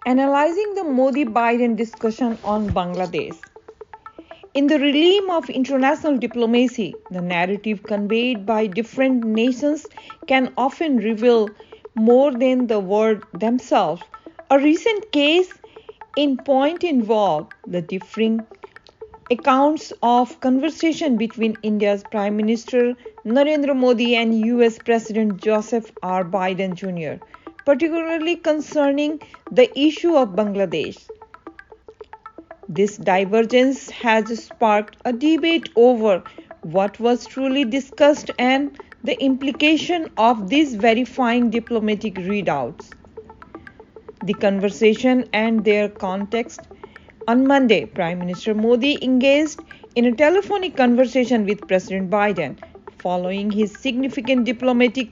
Analyzing the Modi-Biden discussion on Bangladesh. In the realm of international diplomacy, the narrative conveyed by different nations can often reveal more than the words themselves. A recent case in point involved the differing accounts of conversation between India's Prime Minister Narendra Modi and US President Joseph R. Biden Jr., particularly concerning the issue of Bangladesh. This divergence has sparked a debate over what was truly discussed and the implication of these verifying diplomatic readouts. The conversation and their context. On Monday, Prime Minister Modi engaged in a telephonic conversation with President Biden following his significant diplomatic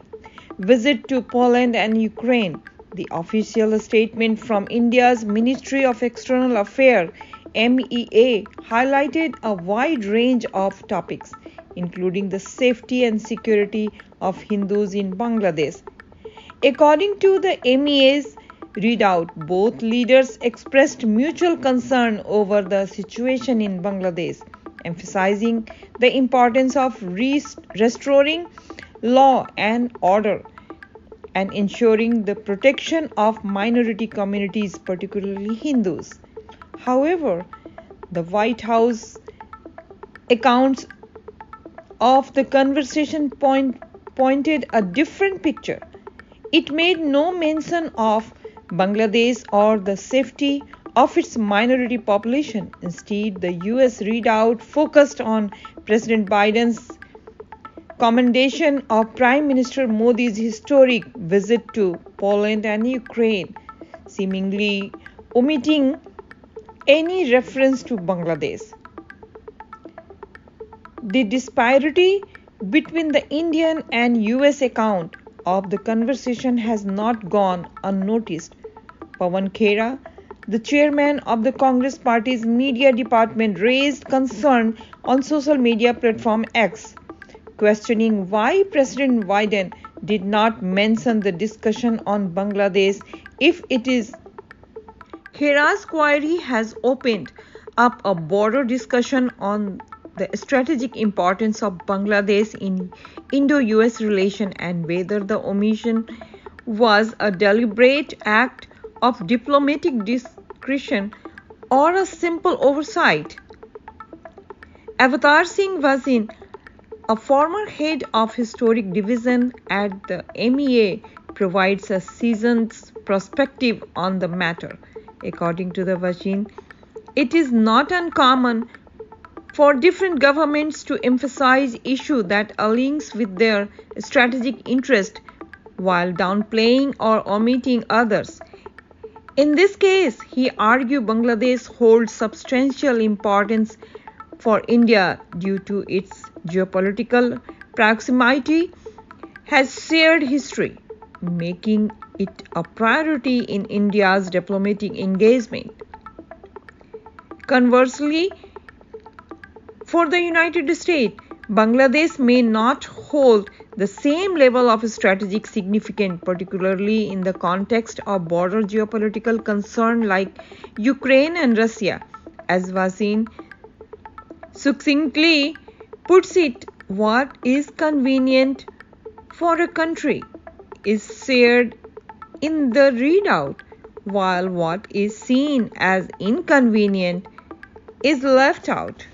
visit to Poland and Ukraine. The official statement from India's Ministry of External Affairs (MEA) highlighted a wide range of topics, including the safety and security of Hindus in Bangladesh. According to the MEA's readout, both leaders expressed mutual concern over the situation in Bangladesh, emphasizing the importance of restoring law and order and ensuring the protection of minority communities, particularly Hindus. However, the White House accounts of the conversation pointed a different picture. It made no mention of Bangladesh or the safety of its minority population. Instead, the US readout focused on President Biden's commendation of Prime Minister Modi's historic visit to Poland and Ukraine, seemingly omitting any reference to Bangladesh. The disparity between the Indian and US account of the conversation has not gone unnoticed. Pawan Khera, the chairman of the Congress Party's media department, raised concern on social media platform X, questioning why President Biden did not mention the discussion on Bangladesh if it is. Khera's query has opened up a broader discussion on the strategic importance of Bangladesh in Indo-US relations and whether the omission was a deliberate act of diplomatic discretion or a simple oversight. Avatar Singh Vasin, a former head of historic division at the MEA, provides a seasoned perspective on the matter. According to the Vasin, it is not uncommon for different governments to emphasize issues that align with their strategic interest while downplaying or omitting others. In this case, he argued Bangladesh holds substantial importance for India due to its geopolitical proximity, has shared history, making it a priority in India's diplomatic engagement. Conversely, for the United States, Bangladesh may not hold the same level of strategic significance, particularly in the context of broader geopolitical concerns like Ukraine and Russia. As Vasin succinctly puts it, what is convenient for a country is shared in the readout, while what is seen as inconvenient is left out.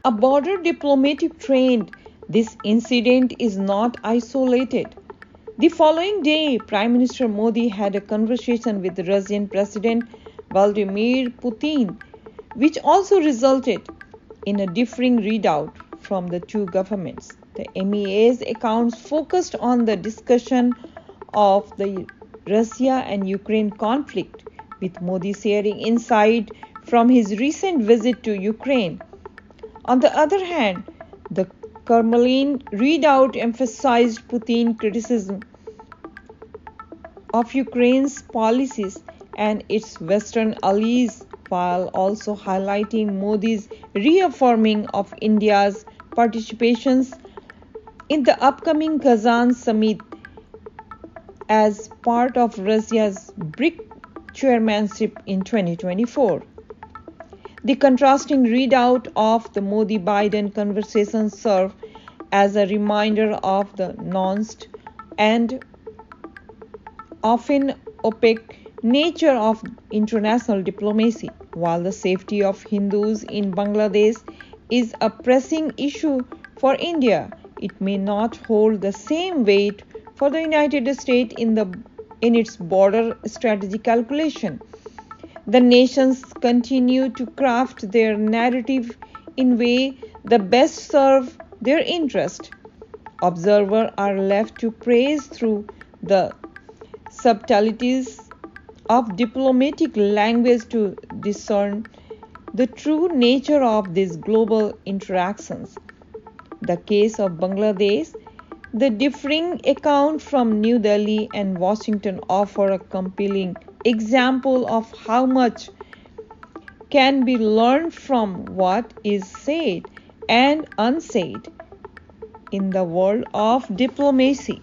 A broader diplomatic trend, this incident is not isolated. The following day, Prime Minister Modi had a conversation with Russian President Vladimir Putin, which also resulted in a differing readout from the two governments. The MEA's accounts focused on the discussion of the Russia and Ukraine conflict, with Modi sharing insight from his recent visit to Ukraine. On the other hand, the Kremlin readout emphasized Putin's criticism of Ukraine's policies and its Western allies, while also highlighting Modi's reaffirming of India's participation in the upcoming Kazan summit as part of Russia's BRIC chairmanship in 2024. The contrasting readout of the Modi-Biden conversation serve as a reminder of the nuanced and often opaque nature of international diplomacy. While the safety of Hindus in Bangladesh is a pressing issue for India, it may not hold the same weight for the United States in its border strategy calculation. The nations continue to craft their narrative in way that best serve their interest. Observers are left to praise through the subtleties of diplomatic language to discern the true nature of these global interactions. The case of Bangladesh, the differing accounts from New Delhi and Washington offer a compelling example of how much can be learned from what is said and unsaid in the world of diplomacy.